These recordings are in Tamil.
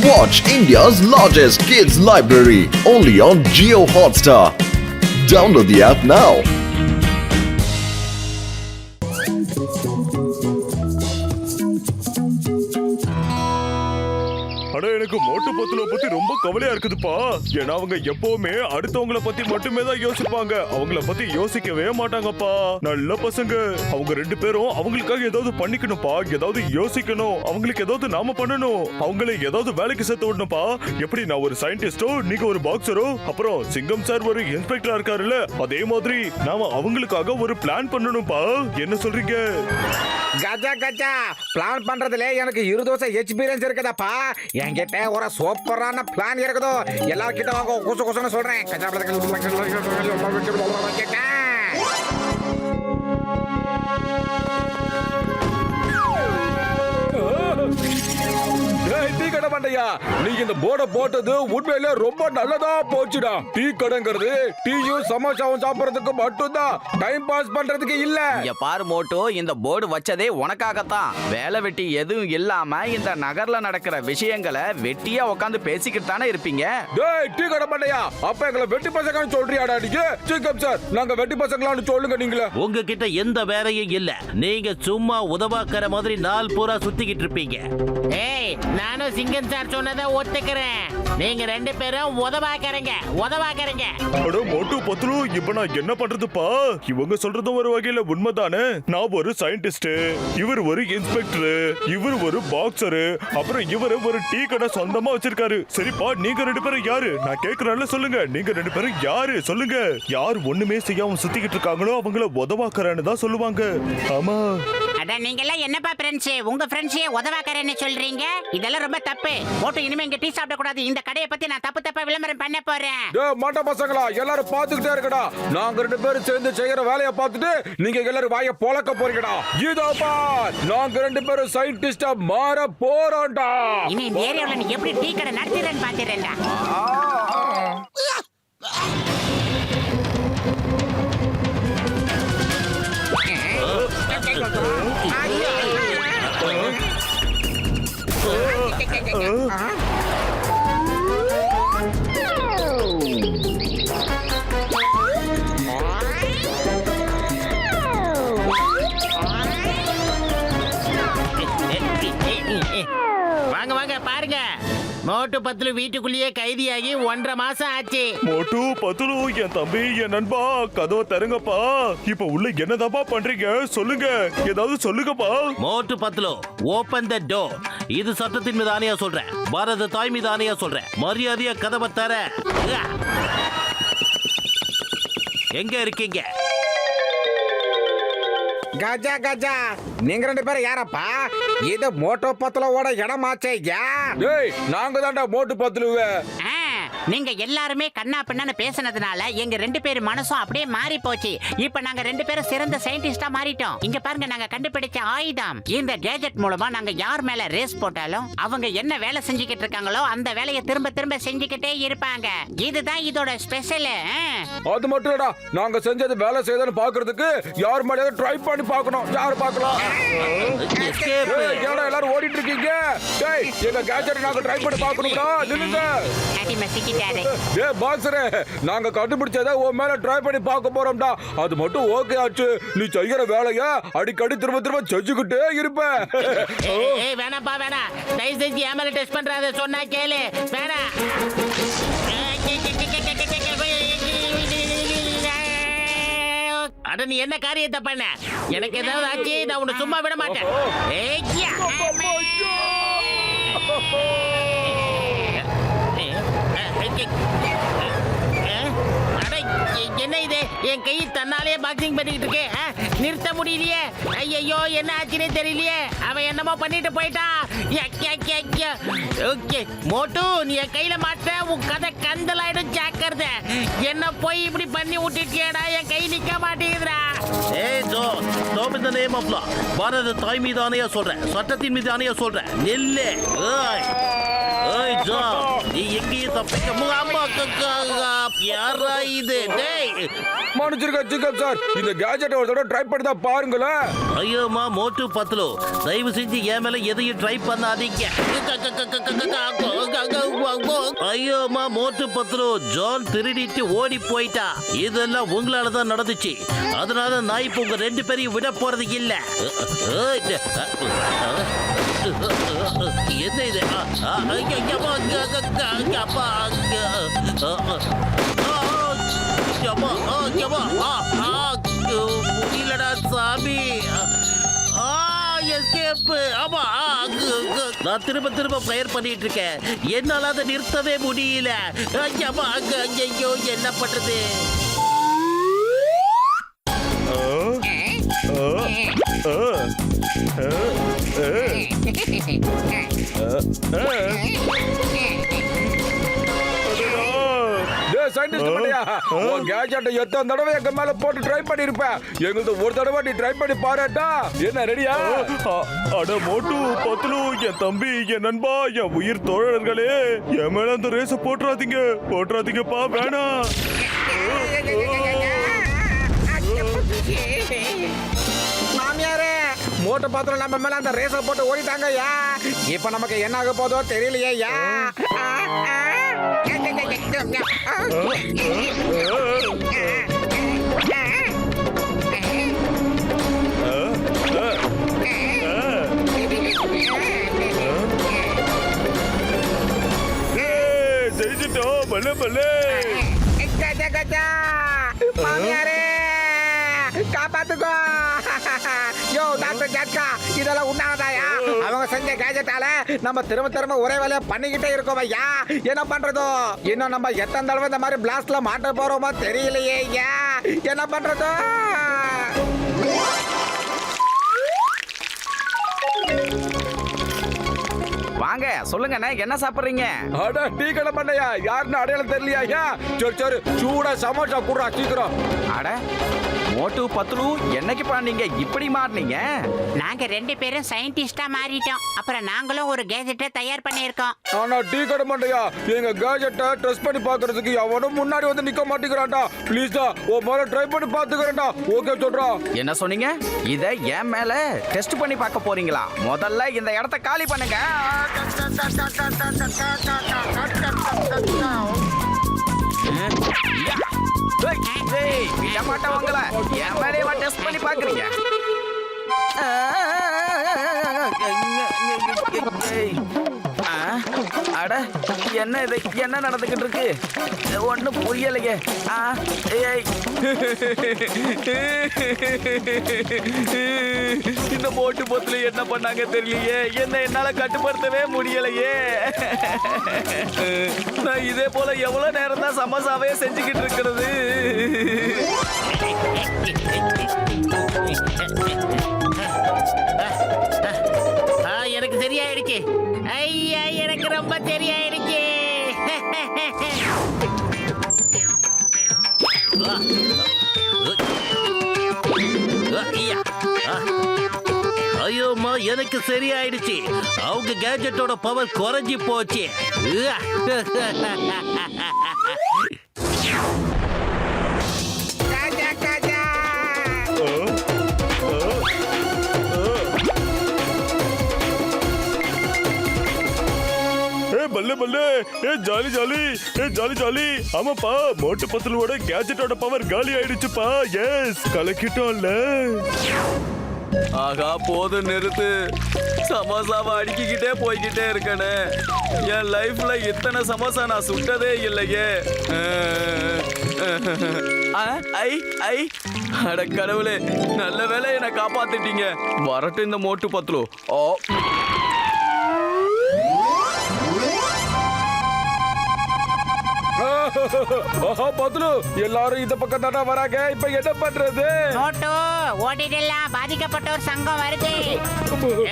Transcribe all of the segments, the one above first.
Watch India's largest kids library only on Jio Hotstar. Download the app now. எனக்கு மோட்டு பத்துல பத்தி ரொம்ப கவலையா இருக்குதுப்பா. ஏன்னா அவங்க எப்பவுமே அடுத்தவங்கள பத்தி மட்டுமே தான் யோசிப்பாங்க, அவங்கள பத்தி யோசிக்கவே மாட்டாங்கப்பா. நல்ல பசங்க அவங்க ரெண்டு பேரும் அவங்களுக்காக ஏதாவது பண்ணிக்கணும்ப்பா, ஏதாவது யோசிக்கணும், அவங்களுக்கு ஏதாவது நாம பண்ணணும், அவங்களை ஏதாவது வேலைக்கு சேர்த்து விடணும்ப்பா. எப்படி நான் ஒரு சயின்டிஸ்டோ நீங்க ஒரு பாக்ஸரோ, அப்புறம் சிங்கம் சார் ஒரு இன்ஸ்பெக்டரா இருக்காருல்ல, அதே மாதிரி நாம அவங்களுக்காக ஒரு பிளான் பண்ணணும்ப்பா. என்ன சொல்றீங்க? கஜா கஜா பிளான் பண்றதுல எனக்கு 20 வருஷம் எக்ஸ்பீரியன்ஸ் இருக்குதாப்பா. என்கிட்ட ஒரு சூப்பரான பிளான் இருக்குதோ. எல்லார்கிட்ட வாங்க குசு குசுன்னு சொல்றேன். டீ கடை பண்டையா, நீ இந்த போர்டை போட்டது உண்மையிலே ரொம்ப நல்லதா போச்சுடா. டீ கடைங்கிறது டீயும் சமோசாவும் சாப்பிடறதுக்கு மட்டும்தான், டைம் பாஸ் பண்றதுக்கு இல்ல. இங்க பாரு மோட்டு, இந்த போர்டு வச்சதே உனக்காகத்தான். வேலை வெட்டி எதுவும் இல்லாம இந்த நகர்ல நடக்கிற விஷயங்களை வெட்டியா உட்காந்து பேசிக்கிட்டு தானே இருப்பீங்க. டேய் டீ கடை பண்டையா, அப்ப எங்களை வெட்டி பசங்கன்னு சொல்றியாடா நீங்க? சிங்கம் சார், நாங்க வெட்டி பசங்களான்னு சொல்லுங்க நீங்களே. உங்ககிட்ட எந்த வேலையும் இல்ல, நீங்க சும்மா உதவாக்கிற மாதிரி நாள் பூரா சுத்திக்கிட்டு இருப்பீங்க. ஏய், நானும் சிங்கம் சார் சொன்னதை ஒத்துக்கிறேன். நீங்க ரெண்டு பேரும் உதவாக்கறீங்க. அட மோட்டு பத்லு, இப்ப நான் என்ன பண்றதுப்பா? இவங்க சொல்றதும் ஒரு வகையில உண்மைதானே. நான் ஒரு சயின்டிஸ்ட், இவர் ஒரு இன்ஸ்பெக்டர், இவர் ஒரு பாக்ஸர், அப்புறம் இவர் ஒரு டீ கடை சொந்தமா வச்சிருக்காரு. சரிப்பா, நீங்க ரெண்டு பேரும் யாரு? நான் கேக்குறேன்ல, சொல்லுங்க. நீங்க ரெண்டு பேரும் யாரு சொல்லுங்க. யார் ஒண்ணுமே செய்யாம சுத்திக்கிட்டு இருக்காங்களோ அவங்கள உதவாக்கறேன்னு தான் சொல்லுவாங்க. ஆமா. அட நீங்க எல்லாம் என்னப்பா ஃப்ரெண்ட்ஸ், உங்க ஃப்ரெண்ட்ஸே உதவாக்கறேன்னு சொல்றீங்க? இதெல்லாம் ரொம்ப தப்பு. மோட்டு, இனிமே இங்க டீ சாப்பிட கூடாது. இந்த கடையை பத்தி நான் தப்பா விளம்பரம் பண்ண போறேன். டேய் மாட்ட பசங்களா, எல்லாரும் பாத்துக்கிட்டே இருக்கடா. நாங்க ரெண்டு பேரும் சேர்ந்து செய்யற வேலையை பார்த்துட்டு நீங்க எல்லாரும் வாயை பொளக்க போறீங்கடா. இதோப்பா, நாங்க ரெண்டு பேரும் சயின்டிஸ்டா மாற போறோம்டா. இனி இந்த ஏரியாவுல நீ எப்படி டீ கடை நடத்துறேன்னு பாத்துறேன்டா. வாங்க வாங்க பாருங்க, மோட்டு பத்லு வீட்டுக்குள்ளேயே கைதியாகி 1.5 மாசம் ஆச்சு. மோட்டு பத்லு, என் தம்பி, என் நண்பா, கதவை தருங்கப்பா. இப்ப உள்ள என்னதாப்பா பண்றீங்க? சொல்லுங்க, ஏதாவது சொல்லுங்கப்பா. மோட்டு பத்லு, ஓபன் த டோர். இது சட்டத்தின் மீது ஆணையா சொல்றேன், பாரத தாய் மீது ஆணையா சொல்றேன். மரியாதையா கதவை தர. எங்க இருக்கீங்க? கஜா கஜா, நீங்க ரெண்டு பேரும் யாரப்பா? இது மோட்டோ பத்தலோட இடமாச்சே. டேய், நாங்க தான்டா மோட்டு பத்துலுவே. நீங்க எல்லாருமே கண்ணா பின்னான்னு பேசினதுனால எங்க ரெண்டு பேரும் மனசும் அப்படியே மாறி போச்சு. இப்ப நாங்க ரெண்டு பேரும் சிறந்த சயின்டிஸ்டா மாறிட்டோம். இங்க பாருங்க, நாங்க கண்டுபிடிச்ச ஆயுதம். இந்த கேஜெட் மூலமா நாங்க யார் மேல ரேஸ் போட்டாலும் அவங்க என்ன வேலை செஞ்சுக்கிட்டு இருக்காங்களோ அந்த வேலையை திரும்ப திரும்ப செஞ்சுக்கிட்டே இருப்பாங்க. இதுதான் இதோட ஸ்பெஷல். அது மட்டும் இல்லடா, நாங்க செஞ்சது வேலை செய்யுதுன்னு பாக்குறதுக்கு யார் மேலயாவது ட்ரை பண்ணி பார்க்கணும். யார் பார்க்கலாம்? ஏன்னா எல்லாரும் ஓடிட்டு இருக்கீங்க. டேய், எங்க கேஜெட் நாங்க ட்ரை பண்ணி பார்க்கணும்டா. நில்லுங்க. டேய் பாக்ஸரே, நாங்க கண்டுபிடிச்சதை உன் மேல ட்ரை பண்ணி பார்க்க போறோம்டா. அது மட்டும் ஓகே ஆச்சு, நீ செய்யற வேலைய அடிக்கடி திரும்ப திரும்ப செஞ்சுக்கிட்டே இருப்ப. வேணாப்பா வேணா, தயவு செஞ்சு என் மேல டெஸ்ட் பண்றாத, சொன்னா கேளு. வேணா. அட நீ என்ன காரியத்தை பண்ண? எனக்கு ஏதாவது ஆச்சு நான் உன்னை சும்மா விட மாட்டேன். என்ன இது? என் கை தன்னாலே பாக்ஸிங் பண்ணிக்கிட்டு இருக்கே, நிறுத்த முடியலையே. ஐயோ, என்ன ஆச்சுன்னே தெரியலையே. அவன் என்னமோ பண்ணிட்டு போயிட்டான். ஓகே மோட்டு, நீ என் கையில மாட்ட, உன் கதை கந்தலாயிடும். ஜாக்கிரத. என்ன போய் இப்படி பண்ணி விட்டுட்டியடா, என் கை நிக்க மாட்டேங்குதுடா. ஏய் Jo, stop in the name of law. பாரத தாய் மீது ஆணையா சொல்றேன், சட்டத்தின் மீது ஆணையா சொல்றேன். நில்லு. ஏய் ஏய் ஜோ, நீ எங்கேயும் தப்பிக்க யாரா இது? டேய் மன்னிச்சிருக்க சிக்கப் சார், இந்த கேஜெட் ஒரு தடவை ட்ரை பண்ணி தான் பாருங்களேன். ஐயோமா மோட்டு பத்லு, தயவு செஞ்சு என் மேல எதையும் ட்ரை பண்ணாதீங்க. ஐயோமா மோட்டு பத்லு, ஜான் திருடிட்டு ஓடி போயிட்டா. இதெல்லாம் உங்களால தான் நடந்துச்சு. அதனால நான் இப்ப உங்க ரெண்டு பேரையும் விட போறது இல்ல. என்ன இது? முடியலடா சாமி. நான் திரும்ப திரும்ப பிரயர் பண்ணிட்டு இருக்கேன். என்னால அதை நிறுத்தவே முடியல. ஐயோ, என்ன பண்றது? டேய் சயின்டிஸ்ட் மண்டையா, உன் கேஜெட்டை எத்தனை தடவை எங்க மேல போட்டு ட்ரை பண்ணிருப்பேன். எங்களுக்கு ஒரு தடவை நீ ட்ரை பண்ணி பாருடா. என்ன ரெடியா? அட மோட்டு பத்லு, என் தம்பி, என் நண்பா, என் உயிர் தோழர்களே, என் மேல அந்த ரேஸ போட்டுறாதீங்கப்பா, வேணாம். மாமியாரே, மோட்டை பாத்திரம் நம்ம மேல அந்த ரேஸ போட்டு ஓடிட்டாங்க ஐயா. இப்ப நமக்கு என்ன ஆக போதோ தெரியலையே ஐயா. ஜெயிச்சிட்டோம், பல்லே பல்லே. மாமியாரே, காப்பாத்துக்கோ. யோ டாக்டர் ஜாட்கா, இதெல்லாம் உண்டானதாயா? அவங்க செஞ்ச கேஜெட்டால நம்ம திரும்ப திரும்ப ஒரே வேலையை பண்ணிக்கிட்டே இருக்கோம் ஐயா. என்ன பண்றதோ? இன்னும் நம்ம எத்தனை தடவை இந்த மாதிரி பிளாஸ்ட்ல மாட்ட போறோமோ தெரியலையே ஐயா. என்ன பண்றதோ? வாங்க சொல்லுங்கண்ணே, என்ன சாப்பிடுறீங்க? அட டீ கடை பண்ணையா, யாருன்னு அடையாளம் தெரியலையா ஐயா? சரி சரி, சூடா சமோசா குடுறா சீக்கிரம். அட மோட்டு பத்லு, என்னைக்குப்பா நீங்க இப்படி மாறினீங்க? நாங்க ரெண்டு பேரும் சயின்டிஸ்டா மாறிட்டோம். அப்புறம் நாங்களும் ஒரு கேஜெட்டை தயார் பண்ணியிருக்கோம். ஆனா டீ கடை பண்ணையா, எங்க கேஜெட்டை டெஸ்ட் பண்ணி பாக்குறதுக்கு எவனும் முன்னாடி வந்து நிக்க மாட்டேங்கிறான்டா. ப்ளீஸ் டா, ஒரு முறை ட்ரை பண்ணி பாத்துக்கிறேன்டா. ஓகே சொல்றா. என்ன சொன்னீங்க? இத என் மேல டெஸ்ட் பண்ணி பார்க்க போறீங்களா? முதல்ல இந்த இடத்த காலி பண்ணுங்க. மாட்டவங்கள என் மேலேயே டெஸ்ட் பண்ணி பாக்குறீங்க? அட என்ன இது? என்ன நடந்துகிட்டு இருக்கு? ஒண்ணும் புரியலையே. இந்த மோட்டு பொத்துல என்ன பண்ணாங்க தெரியலையே. என்ன என்னால கட்டுப்படுத்தவே முடியலையே. நான் இதே போல எவ்வளவு நேரம் தான் சமோசாவே செஞ்சுக்கிட்டு இருக்கிறது? எனக்கு சரியாயிடுச்சு ஐயா, எனக்கு ரொம்ப சரியாயிடுச்சு. ஐயோமா, எனக்கு சரியாயிடுச்சு. அவங்க கேஜெட்டோட பவர் குறைஞ்சி போச்சு. பல்லே பல்லே, ஜாலி ஜாலி. ஆமாப்பா, மோட்டு பத்லுவோட கேஜெட்டோட பவர் காலி ஆயிடுச்சுப்பா. எஸ், கலக்கிட்டோம்ல. ஆகா, போதும் நிறுத்து. சமோசாவை அடிக்கிட்டே போய்கிட்டே இருக்கனே. என் லைஃப்ல இத்தனை சமோசா நான் சுட்டதே இல்லையே. அட கடவுளே, நல்ல வேளை என்னை காப்பாத்திட்டீங்க. வரட்டும் இந்த மோட்டு பத்லு. ஓ பத்லு, எல்லாரும் இந்த பக்கம் தானே வராங்க. இப்ப என்ன பண்றது? மோட்டோ ஓடிடலாம், பாதிக்கப்பட்டோர் சங்கம் வருது.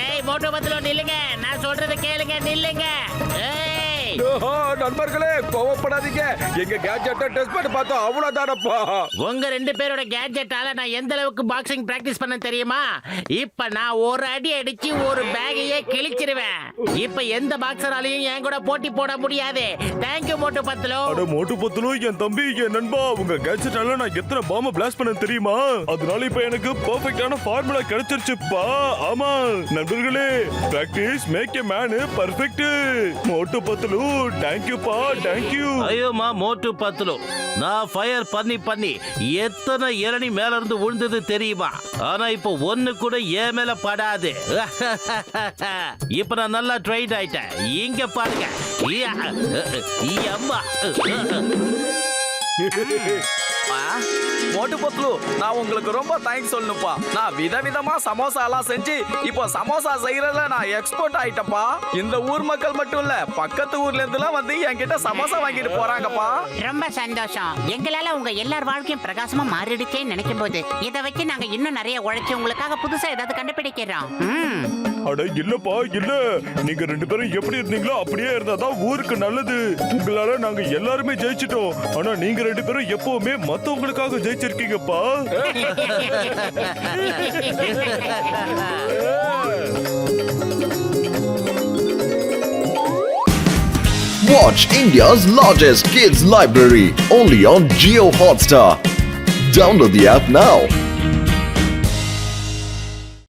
ஏய் மோட்டோ பத்லு, நில்லுங்க, நான் சொல்றத கேளுங்க, நில்லுங்க. ஏய் ஓஹோ, நண்பர்களே கோவப்படாதீங்க. எங்க கேட்ஜெட்டை டெஸ்ட் பண்ணி பார்த்தோம், அவ்வளவுதானப்பா. உங்க ரெண்டு பேரோட கேட்ஜெட்டால நான் எந்த அளவுக்கு பாக்ஸிங் பிராக்டிஸ் பண்ண தெரியுமா? இப்ப நான் ஒரு அடி அடிச்சு ஒரு பேகையே கிழிச்சிருவேன். இப்ப எந்த பாக்ஸராலையும் என் கூட போட்டி போட முடியாது. தேங்க்யூ மோட்டு பத்லு. அட மோட்டு பத்துலு, என் தம்பி, என் நண்பா, உங்க கேட்ஜெட்டால நான் எத்தனை பாம்ப பிளாஸ்ட் பண்ண தெரியுமா? அதனால இப்ப எனக்கு பெர்ஃபெக்ட்டான ஃபார்முலா கிடைச்சிருச்சுப்பா. ஆமா நண்பர்களே, practice make a man perfect. Motu Patlu, தேங்க்யூப்பா, தேங்க்யூ. ஐயோமா மோட்டு பத்லு, நான் ஃபயர் பண்ணி எத்தனை இளநி மேல இருந்து விழுந்தது தெரியுமா? ஆனா இப்போ ஒண்ணு கூட ஏன் மேல படாது. இப்ப நான் நல்லா ட்ரைட் ஆயிட்டேன். இங்க பாருங்க. அம்மா மோட்டு பத்லு, நான் உங்களுக்கு ரொம்ப தேங்க்ஸ் சொல்லணும்ப்பா. நான் விதவிதமா சமோசா எல்லாம் செஞ்சு இப்போ சமோசா செய்யறதுல நான் எக்ஸ்போர்ட் ஆயிட்டப்பா. இந்த ஊர் மக்கள் மட்டும் இல்ல, பக்கத்து ஊர்ல இருந்துலாம் வந்து என்கிட்ட சமோசா வாங்கிட்டு போறாங்கப்பா. ரொம்ப சந்தோஷம். எங்களால உங்க எல்லார் வாழ்க்கையும் பிரகாசமா மாறிடுச்சேன்னு நினைக்கும் போது இதை வச்சு நாங்க இன்னும் நிறைய உழைச்சு உங்களுக்காக புதுசா ஏதாவது கண்டுபிடிக்கிறோம். அட இல்லப்பா, இல்ல, நீங்க ரெண்டு பேரும் எப்படி இருந்தீங்களோ அப்படியே இருந்தாதான் ஊருக்கு நல்லது. உங்களால நாங்க எல்லாருமே ஜெயிச்சிட்டோம். ஆனா நீங்க ரெண்டு பேரும் எப்பவுமே மத்தவங்களுக்காக ஜெயிச்சிருக்கீங்கப்பா. Watch India's largest kids library only on Geo Hotstar. Download the app now.